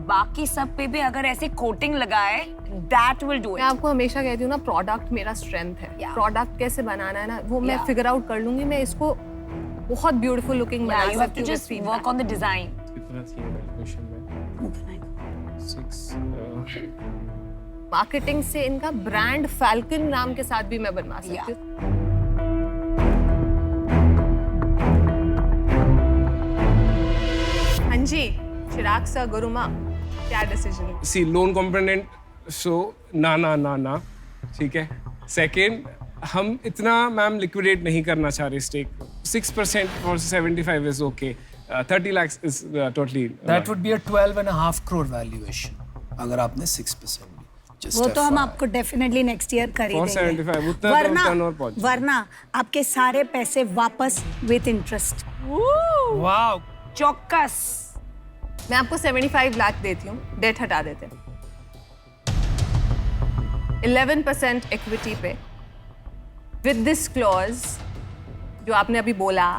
बाकी सब पे भी अगर ऐसे कोटिंग लगाए, दैट विल डू मैं आपको हमेशा कहती हूँ ना, प्रोडक्ट मेरा स्ट्रेंथ है। प्रोडक्ट कैसे बनाना है ना, वो मैं फिगर आउट कर लूंगी। मैं इसको बहुत ब्यूटीफुल लुकिंग बना you have to सकती हूँ। just work on the design. कितना थी वैल्यूएशन में? 6 मार्केटिंग से इनका ब्रांड फैल्कन नाम के साथ भी मैं बनवा सकती हूँ। हाँ जी, चिराग सर, गुरुमा, क्या डिसीजन? सी लोन कंपोनेंट सो ना, ठीक है। सेकेंड, हम इतना मैम लिक्विडेट नहीं करना चाह रहे स्टेक। 6% और 75 is okay. 30 lakhs is totally. That would be a 12.5 crore valuation अगर आपने 6% ली। Just वो तो हम FYI. आपको डेफिनेटली नेक्स्ट ईयर कर ही 475, देंगे। उतना तो turnover पहुंच जाए। वरना आपके सारे पैसे वापस विद इंटरेस्ट। Wow. चौकस। मैं आपको 75 लाख देती हूँ, डेट हटा देते हैं। 11% इक्विटी पे विद दिस क्लॉज जो आपने अभी बोला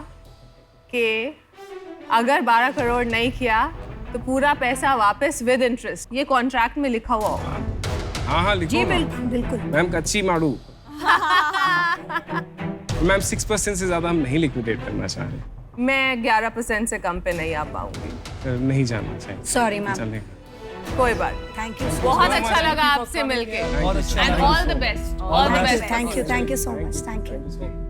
कि अगर 12 करोड़ नहीं किया तो पूरा पैसा वापस विद इंटरेस्ट, ये कॉन्ट्रैक्ट में लिखा हुआ होगा। हाँ लिखो जी ना। बिल्कुल बिल्कुल। मैम कच्ची माड़ू। मैम 6% से ज्यादा हम नहीं लिक्विडेट करना चाह रहे। मैं 11% से कम पे नहीं आ पाऊंगी। नहीं जाना चाहिए। Sorry ma'am. चलेगा। कोई बात। थैंक यू बहुत अच्छा लगा आपसे मिलके। बहुत अच्छा एंड लगा। All the best. All the best. Thank you so much. Thank you.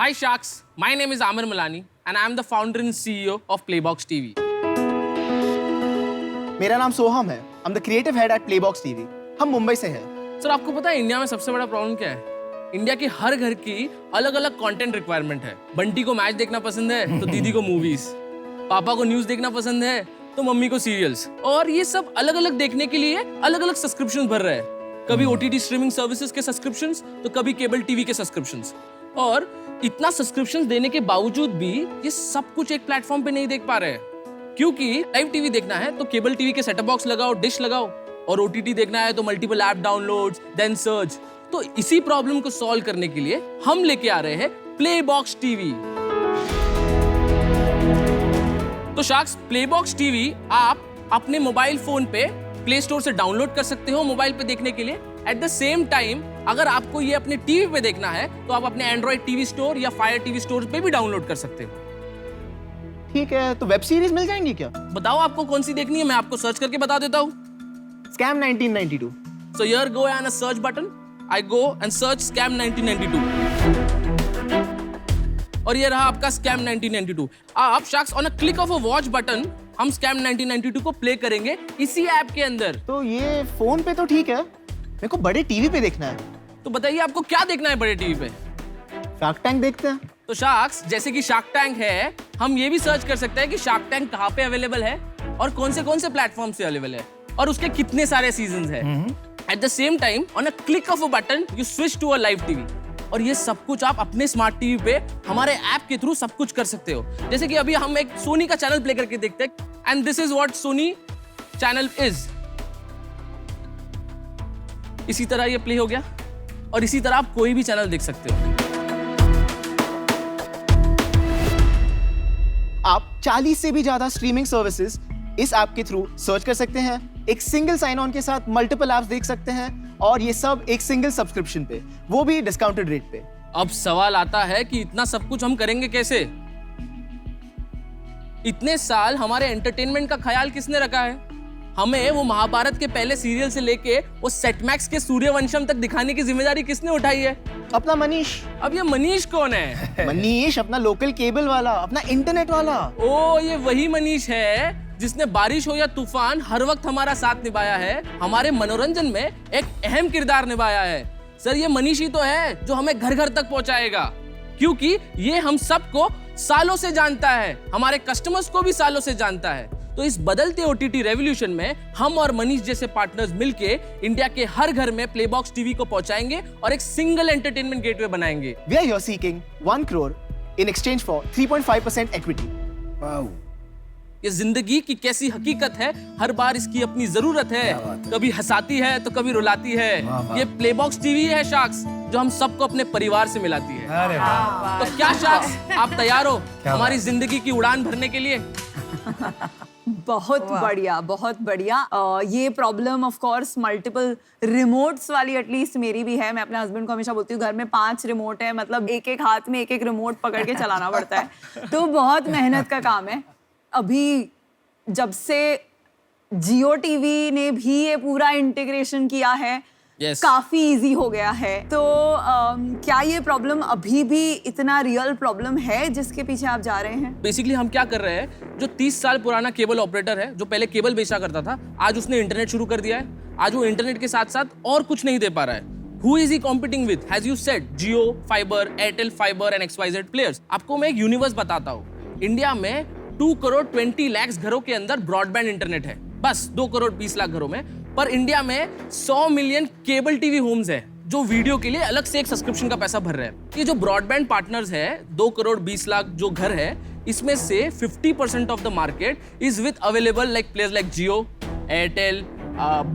Hi Sharks, my name is Amar Malani and I am the founder and CEO of Playbox TV. मेरा नाम सोहम है। I am the creative head at Playbox TV. हम मुंबई से हैं। सर आपको पता है इंडिया में सबसे बड़ा प्रॉब्लम क्या है? इंडिया के हर घर की अलग अलग कंटेंट रिक्वायरमेंट है। बंटी को मैच देखना पसंद है तो दीदी को मूवीज, पापा को न्यूज देखना पसंद है तो मम्मी को सीरियल्स, और ये सब अलग अलग देखने के लिए अलग अलग सब्सक्रिप्शन भर रहे हैं। कभी OTT स्ट्रीमिंग सर्विसेज के सब्सक्रिप्शंस तो कभी केबल टीवी के सब्सक्रिप्शंस। और इतना सब्सक्रिप्शन देने के बावजूद भी ये सब कुछ एक प्लेटफॉर्म पे नहीं देख पा रहे हैं, क्योंकि लाइव टीवी देखना है तो केबल टीवी के सेटअप बॉक्स लगाओ, डिश लगाओ, और OTT देखना है तो multiple app downloads, then search. तो इसी प्रॉब्लम को सॉल्व करने के लिए हम लेके आ रहे हैं प्लेबॉक्स टीवी। तो शार्क्स, प्लेबॉक्स टीवी आप अपने मोबाइल फोन पे प्ले स्टोर से डाउनलोड कर सकते हो मोबाइल पे देखने के लिए। एट द सेम टाइम अगर आपको ये अपने टीवी पे देखना है तो आप अपने एंड्रॉइड टीवी स्टोर या फायर टीवी स्टोर पे भी डाउनलोड कर सकते हो। ठीक है, तो वेब सीरीज मिल जाएंगी क्या? बताओ आपको कौन सी देखनी है, मैं आपको सर्च करके बता देता हूँ। Scam 1992। So here go and a search button. I go and search Scam 1992. और ये रहा आपका Scam 1992। आप sharks on a click of a watch button हम Scam 1992 को प्ले करेंगे इसी ऐप के अंदर। तो ये फोन पे तो ठीक है, मेरे को बड़े टीवी पे देखना है। तो बताइए आपको क्या देखना है बड़े टीवी पे? शार्क टैंक देखते हैं। तो शार्क्स, जैसे कि शार्क टैंक है, हम ये भी सर्च कर सकते हैं कि शार्क टैंक कहाँ पे अवेलेबल है और कौन से प्लेटफॉर्म से अवेलेबल है और उसके कितने सारे सीजन हैं। At the same time on a click of a button you switch to a live TV, और ये सब कुछ आप अपने स्मार्ट टीवी पे हमारे ऐप के थ्रू सब कुछ कर सकते हो। जैसे कि अभी हम एक सोनी का चैनल प्ले करके देखते हैं, and this is what Sony channel is. इसी तरह ये प्ले हो गया, और इसी तरह आप कोई भी चैनल देख सकते हो। आप 40 से भी ज्यादा स्ट्रीमिंग सर्विसेज इस ऐप के थ्रू सर्च कर सकते हैं। एक सिंगल साइन ऑन के साथ मल्टीपल ऐप्स देख सकते हैं, और ये सब एक सिंगल सब्सक्रिप्शन पे, वो भी डिस्काउंटेड रेट पे। अब सवाल आता है कि इतना सब कुछ हम करेंगे कैसे? इतने साल हमारे एंटरटेनमेंट का ख्याल किसने रखा है? हमें वो महाभारत के पहले सीरियल से लेके वो सेटमैक्स के सूर्यवंशम तक दिखाने की जिम्मेदारी किसने उठाई है? अपना मनीष। अब ये मनीष कौन है? मनीष अपना लोकल केबल वाला, अपना इंटरनेट वाला। ओ, ये वही मनीष है जिसने बारिश हो या तूफान हर वक्त हमारा साथ निभाया है, हमारे मनोरंजन में एक अहम किरदार निभाया है। सर, ये मनीष ही तो है जो हमें घर घर तक पहुंचाएगा, क्योंकि ये हम सबको सालों से जानता है, हमारे कस्टमर्स को भी सालों से जानता है। तो इस बदलते OTT रेवोल्यूशन में हम और मनीष जैसे पार्टनर्स मिलके इंडिया के हर घर में प्लेबॉक्स टीवी को पहुंचाएंगे और एक सिंगल एंटरटेनमेंट गेटवे बनाएंगे। We are here seeking 1 crore in exchange for 3.5% equity. Wow. ये जिंदगी की कैसी हकीकत है, हर बार इसकी अपनी जरूरत है। कभी हंसाती है तो कभी रुलाती है। ये प्लेबॉक्स टीवी है शार्क्स, जो हम सबको अपने परिवार से मिलाती है। अरे वाह। तो क्या शार्क्स, आप तैयार हो हमारी जिंदगी की उड़ान भरने के लिए? बहुत बढ़िया, बहुत बढ़िया। ये problem of course multiple remotes वाली एटलीस्ट मेरी भी है। मैं अपने हस्बैंड को हमेशा बोलती हूँ घर में 5 रिमोट है, मतलब एक एक हाथ में एक एक रिमोट पकड़ के चलाना पड़ता है, तो बहुत मेहनत का काम है। अभी जब से जियो टीवी ने भी ये पूरा इंटीग्रेशन किया है, Yes. काफी इजी हो गया है। तो क्या ये प्रॉब्लम अभी भी इतना रियल प्रॉब्लम है जिसके पीछे आप जा रहे हैं? बेसिकली हम क्या कर रहे हैं, जो 30 साल पुराना केबल ऑपरेटर है, जो पहले केबल बेचा करता था, आज उसने इंटरनेट शुरू कर दिया है। आज वो इंटरनेट के साथ साथ और कुछ नहीं दे पा रहा है। Who is he competing with? As you said, Jio, Fiber, Airtel Fiber and XYZ players. आपको मैं एक यूनिवर्स बताता हूँ। इंडिया में 2 करोड़ 20 लाख घरों के अंदर ब्रॉडबैंड इंटरनेट है, बस 2 करोड़ 20 लाख घरों में। पर इंडिया में 100 मिलियन केबल टीवी होम्स है जो वीडियो के लिए अलग से एक सब्सक्रिप्शन का पैसा भर रहे हैं। ये जो ब्रॉडबैंड पार्टनर्स है, 2 करोड़ 20 लाख जो घर है, इसमें से 50% of the market is with available like players like Jio, Airtel,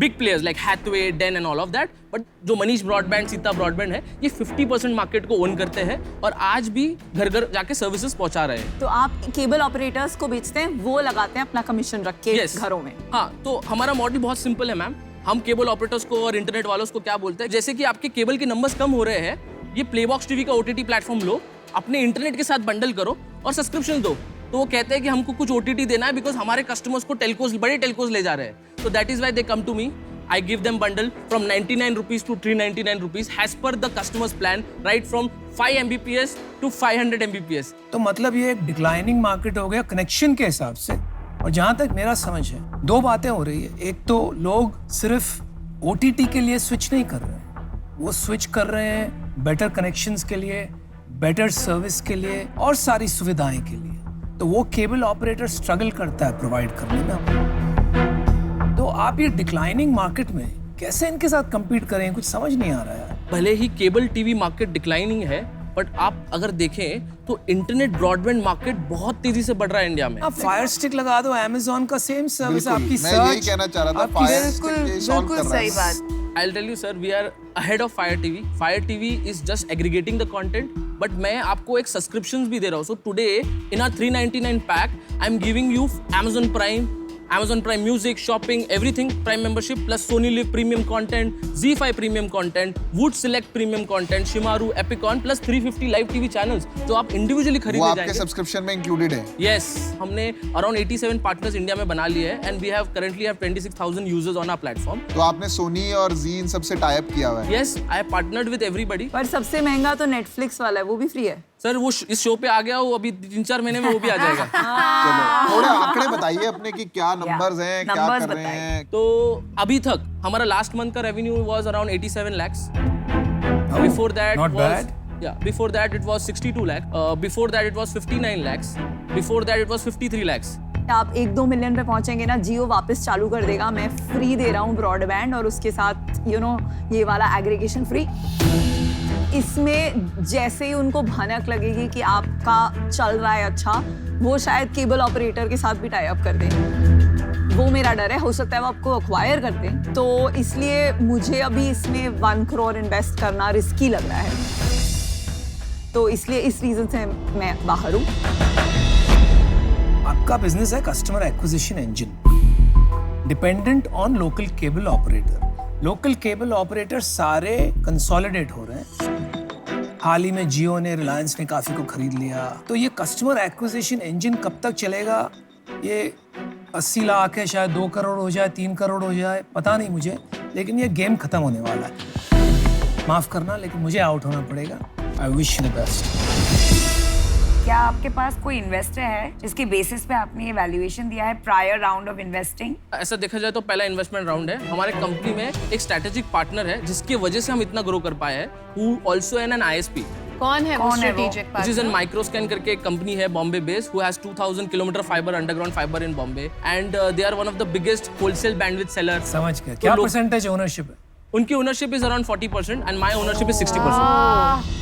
big players like Hathway, Den and all of that. But जो मनीष ब्रॉडबैंड, सीता ब्रॉडबैंड है, ये 50% मार्केट को ओन करते हैं और आज भी घर घर जाके सर्विसेज पहुंचा रहे हैं। तो आप केबल ऑपरेटर्स को बेचते हैं, वो लगाते हैं अपना कमीशन रख के Yes. घरों में? हाँ, तो हमारा मॉडल बहुत सिंपल है मैम। हम केबल ऑपरेटर्स को और इंटरनेट वालों को क्या बोलते हैं, जैसे कि आपके केबल के नंबर्स कम हो रहे हैं, ये प्लेबॉक्स टीवी का OTT प्लेटफॉर्म लो, अपने इंटरनेट के साथ बंडल करो और सब्सक्रिप्शन दो। तो वो कहते हैं कि हमको कुछ OTT देना है बिकॉज हमारे कस्टमर्स को टेलकोस, बड़े टेलकोस ले जा रहे हैं। तो that is why they come to me. I give them bundle from 99 rupees to 399 rupees as per the customer's plan, right from 5 Mbps to 500 Mbps. तो मतलब ये एक डिक्लाइनिंग मार्केट हो गया कनेक्शन के हिसाब से। और जहां तक मेरा समझ है, 2 बातें हो रही है। एक तो लोग सिर्फ OTT के लिए स्विच नहीं कर रहे हैं, वो स्विच कर रहे हैं बेटर कनेक्शंस के लिए, बेटर सर्विस के लिए और सारी सुविधाएं के लिए। तो वो केबल ऑपरेटर स्ट्रगल करता है प्रोवाइड करने में। तो आप ये डिक्लाइनिंग मार्केट में कैसे इनके साथ compete करें, कुछ समझ नहीं आ रहा है। भले ही केबल टीवी मार्केट डिक्लाइनिंग है, बट आप अगर देखें तो इंटरनेट ब्रॉडबैंड मार्केट बहुत तेजी से बढ़ रहा है इंडिया में। आप फायर स्टिक लगा दो, Amazon का सेम सर्विस, आपकी मैं यही सर्च। कहना चाह रहा था, आपकी फायर स्टिक ये सॉल्व कर रहा है। सही बात। I'll tell you sir, we are ahead of Fire TV. Fire TV is just aggregating the content, but मैं आपको एक subscriptions भी दे रहा हूँ। So today in our 399 pack, I'm giving you Amazon Prime Music, shopping, everything, Prime membership plus Sony Live premium content, ZEE5 premium content, Wood Select premium content, Shimaru, Epicon plus 350 live TV channels जो आप individually वो खरीदने आपके जाएंगे। सब्सक्रिप्शन में इंक्लूडेड है। Yes, हमने around 87 partners इंडिया में बना लिए हैं and we have currently have 26,000 users on our platform. तो आपने सोनी और जी इन सबसे टाई अप किया हुआ है। Yes, I have partnered with everybody. पर सबसे महंगा तो नेटफ्लिक्स वाला है, वो भी फ्री है। सर वो इस शो पे आ गया, वो अभी 3-4 महीने में वो भी आ जाएगा। चलो थोड़े आंकड़े बताइए अपने कि क्या नंबर्स हैं, क्या numbers कर रहे बताइए। हैं। तो अभी तक हमारा लास्ट मंथ का revenue was around 87 lakhs. Before that not was bad. Yeah, before that it was 62 lakh. Before that it was 59 lakhs. Before that it was 53 lakhs. आप 1-2 मिलियन पे पहुंचेंगे ना, जियो वापस चालू कर देगा, मैं फ्री दे रहा हूँ ब्रॉडबैंड और उसके साथ ये वाला एग्रीगेशन फ्री। इसमें जैसे ही उनको भनक लगेगी कि आपका चल रहा है अच्छा, वो शायद केबल ऑपरेटर के साथ भी टाई अप कर दें। वो मेरा डर है, हो सकता है वो आपको अक्वायर कर दें। तो इसलिए मुझे अभी इसमें 1 करोड़ इन्वेस्ट करना रिस्की लग रहा है। तो इसलिए इस रीजन से मैं बाहर हूँ। आपका बिजनेस है customer acquisition engine, dependent on local cable operator. Local cable operator सारे कंसोलिडेट हो रहे हैं। हाल ही में जियो ने, रिलायंस ने काफी को खरीद लिया। तो ये कस्टमर एक्विजिशन इंजन कब तक चलेगा? ये 80 लाख है, शायद 2 करोड़ हो जाए, 3 करोड़ हो जाए, पता नहीं मुझे, लेकिन ये गेम खत्म होने वाला है। माफ करना, लेकिन मुझे आउट होना पड़ेगा। आई विश यू द बेस्ट। क्या आपके पास कोई इन्वेस्टर है जिसके बेसिस पे आपने ये वैल्यूएशन दिया है प्रायर राउंड ऑफ इन्वेस्टिंग? ऐसा देखा जाए तो पहला इन्वेस्टमेंट राउंड है। हमारे कंपनी में एक स्ट्रेटेजिक पार्टनर है जिसकी वजह से हम इतना ग्रो कर पाए हैं, हु आल्सो एन ISP। कौन है वो strategic Which is partner? an Microscan करके एक कंपनी है Bombay based, who has 2000 kilometre fibre, underground fibre in Bombay, and they are one of the biggest wholesale bandwidth sellers. समझ गया। क्या परसेंटेज ओनरशिप है? उनकी ownership is around 40% and my ownership is 60%.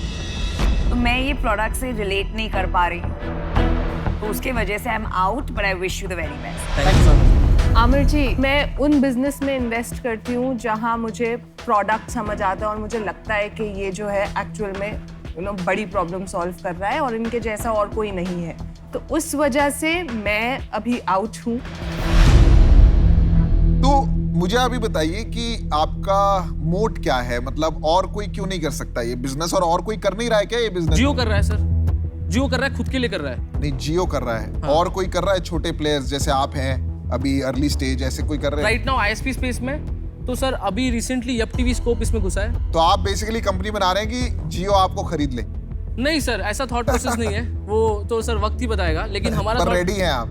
तो मैं ये प्रोडक्ट से रिलेट नहीं कर पा रही हूँ, तो उसके वजह से I am out, but I wish you the very best. Thank you so much. Aamir ji, मैं उन बिजनेस में इन्वेस्ट करती हूँ जहाँ मुझे प्रोडक्ट समझ आता है और मुझे लगता है कि ये जो है एक्चुअल में बड़ी प्रॉब्लम सॉल्व कर रहा है और इनके जैसा और कोई नहीं है। तो उस वजह से मैं अभी आउट हूँ। तो मुझे अभी बताइए कि आपका मोट क्या है, मतलब और कोई क्यों नहीं कर सकता ये बिजनेस, और कोई कर नहीं रहा है क्या ये बिजनेस? जियो कर रहा है सर, जियो कर रहा है, खुद के लिए कर रहा है। नहीं, जियो कर रहा है। हाँ। और कोई कर रहा है? छोटे प्लेयर्स जैसे आप हैं अभी अर्ली स्टेज, ऐसे कोई कर रहे हैं? राइट नाउ आईएसपी स्पेस में तो सर अभी रिसेंटली यप टीवी स्कोप इसमें घुसा है। तो आप बेसिकली कंपनी बना रहे हैं कि जियो आपको खरीद ले? नहीं सर, ऐसा थॉट प्रोसेस नहीं है, वो तो सर वक्त ही बताएगा, लेकिन हमारा पर रेडी हैं आप?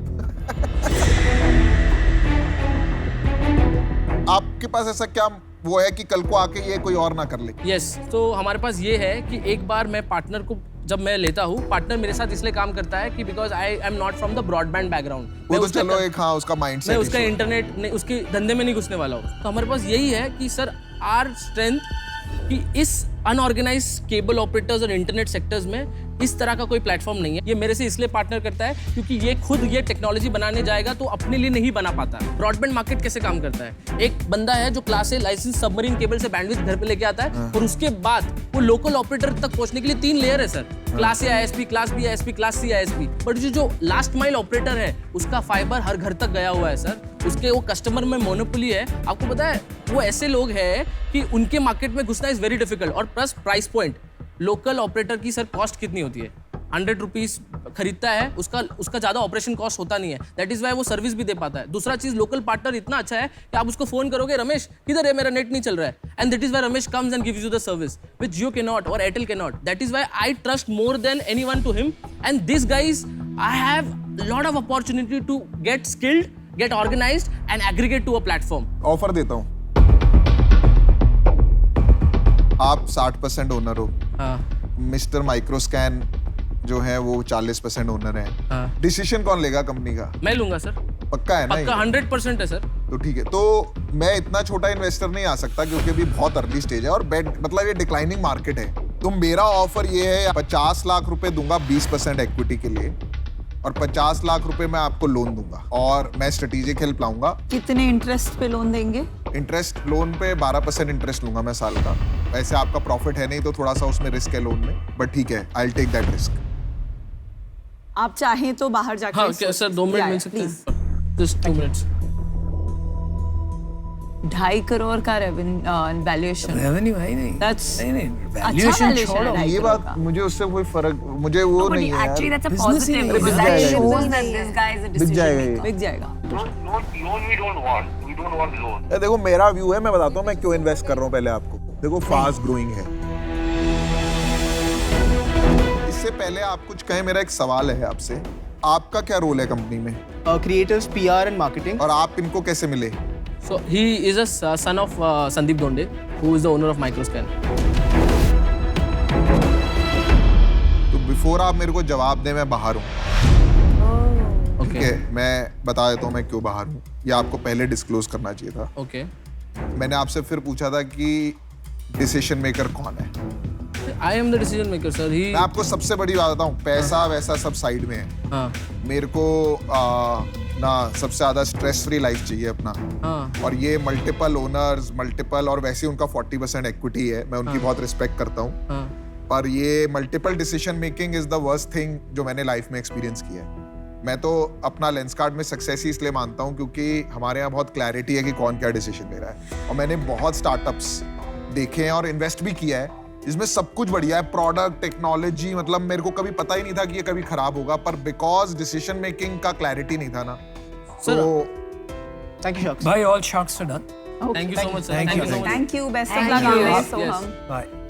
आपके पास ऐसा क्या वो है कि कल को आके ये कोई और ना कर ले? यस, तो हमारे पास ये है कि एक बार मैं पार्टनर को जब मैं लेता हूँ, पार्टनर मेरे साथ इसलिए काम करता है कि because I am not from the broadband background. वो तो चलो एक हाँ उसका माइंडसेट, मैं उसका इंटरनेट नहीं, उसके धंधे में नहीं घुसने वाला हूँ। तो हमारे पास यही है कि सर आर स्ट्रेंथ कि इस अनऑर्गेनाइज केबल ऑपरेटर्स और इंटरनेट सेक्टर्स में इस तरह का कोई प्लेटफॉर्म नहीं है। ये मेरे से इसलिए पार्टनर करता है क्योंकि ये खुद ये टेक्नोलॉजी बनाने जाएगा तो अपने लिए नहीं बना पाता। ब्रॉडबैंड मार्केट कैसे काम करता है? एक बंदा है जो class A licence submarine cable से बैंडविड्थ घर पे लेके आता है और उसके बाद वो लोकल ऑपरेटर तक पहुंचने के लिए 3 लेयर है sir. Class A ISP, class B ISP, class C ISP. But जो लास्ट माइल ऑपरेटर है उसका फाइबर हर घर तक गया हुआ है सर, उसके वो कस्टमर में मोनोपोली है। आपको पता है वो ऐसे लोग हैं कि उनके मार्केट में घुसना इज वेरी डिफिकल्ट। और plus price point, local operator की सर कॉस्ट कितनी होती है? 100 रुपीज खरीदता है, उसका ज्यादा ऑपरेशन कॉस्ट होता नहीं है, दैट इज वाई वो सर्विस भी दे पाता है। दूसरा चीज, लोकल पार्टनर इतना अच्छा है कि आप उसको फोन करोगे, रमेश किधर है, मेरा नेट नहीं चल रहा है, and that is why Ramesh comes and gives you the service which Jio can not और Airtel can not. That is why I trust more than anyone to him, and this guys I have lot of opportunity to get skilled, get organised and aggregate to a platform. Offer देता हूँ, आप 60% ओनर हो, मिस्टर माइक्रोस्कैन जो है वो 40% ओनर है। डिसीजन कौन लेगा कंपनी का? मैं लूंगा सर। पक्का है ना? पक्का 100% है सर। तो ठीक है, तो मैं इतना छोटा इन्वेस्टर नहीं आ सकता क्योंकि अभी बहुत अर्ली स्टेज है और मतलब ये डिक्लाइनिंग मार्केट है। तो मेरा ऑफर ये है, 50 लाख रुपए दूंगा 20% इक्विटी के लिए और 50 लाख रुपए मैं आपको लोन दूंगा और मैं स्ट्रेटेजिक हेल्प लाऊंगा। कितने इंटरेस्ट पे लोन देंगे? इंटरेस्ट लोन पे 12% इंटरेस्ट लूंगा मैं साल का। वैसे आपका प्रॉफिट है नहीं तो थोड़ा सा उसमें रिस्क है लोन में, बट ठीक है, I will take that risk. आप चाहें तो बाहर जाके हाँ क्या सर 2 मिनट मिल सकते हैं? Just 2 minutes. 2.5 करोड़ का वैल्यूएशन। रेवेन्यू है ही नहीं। That's नहीं अच्छा वैल्यूएशन valuation छोड़ो। है। ये बात मुझे उससे कोई फर्क, मुझे वो नहीं है Actually, यार। that's a Business he positive नहीं, because बिक that जाएगा shows ये। that this guy is a बिक decision जाएगा ये। maker. बिक जाएगा। loan we don't want loan. ये देखो मेरा व्यू है, मैं बताता हूँ मैं क्यों इन्वेस्ट कर रहा हूँ। पहले आपको देखो, फास्ट ग्रोइंग है। इससे पहले आप कुछ कहें, मेरा एक सवाल है आपसे, आपका क्या रोल है कंपनी में? Creatives, PR and marketing. और आप इनको कैसे मिले? So he is a son of Sandeep Donde, who is the owner of Microscan. तो बिफोर आप मेरे को जवाब दें, मैं बाहर हूँ। ठीक है, मैं बता देता हूँ मैं क्यों बाहर हूँ। ये आपको पहले डिस्क्लोज करना चाहिए था। Okay. मैंने आपसे फिर पूछा था कि डिसीजन मेकर कौन है। I am the decision maker, sir. मैं आपको सबसे बड़ी बात बताऊँ, पैसा वैसा सब साइड में है। हाँ मेरे को ना सबसे ज्यादा स्ट्रेस फ्री लाइफ चाहिए अपना। हाँ और ये मल्टीपल ओनर्स, मल्टीपल, और वैसे उनका 40% इक्विटी है, मैं उनकी बहुत रिस्पेक्ट करता हूँ। हाँ पर ये multiple decision making is the worst thing जो मैंने लाइफ में एक्सपीरियंस किया है। मैं तो अपना लेंस कार्ड में सक्सेस ही इसलिए मानता हूँ क्योंकि हमारे यहाँ बहुत क्लैरिटी है कि कौन क्या डिसीजन ले रहा है। और मैंने बहुत स्टार्टअप्स देखे हैं और इन्वेस्ट भी किया है जिसमें सब कुछ बढ़िया है, प्रोडक्ट, टेक्नोलॉजी, मतलब मेरे को कभी पता ही नहीं था कि ये कभी खराब होगा, पर बिकॉज डिसीजन मेकिंग का क्लैरिटी नहीं था ना। Sir, थैंक यू शख्स। भाई all sharks are done. thank you so much, sir. Thank you. so much. Thank you. Best of Thank luck. you. always, Yes. Soham. Bye.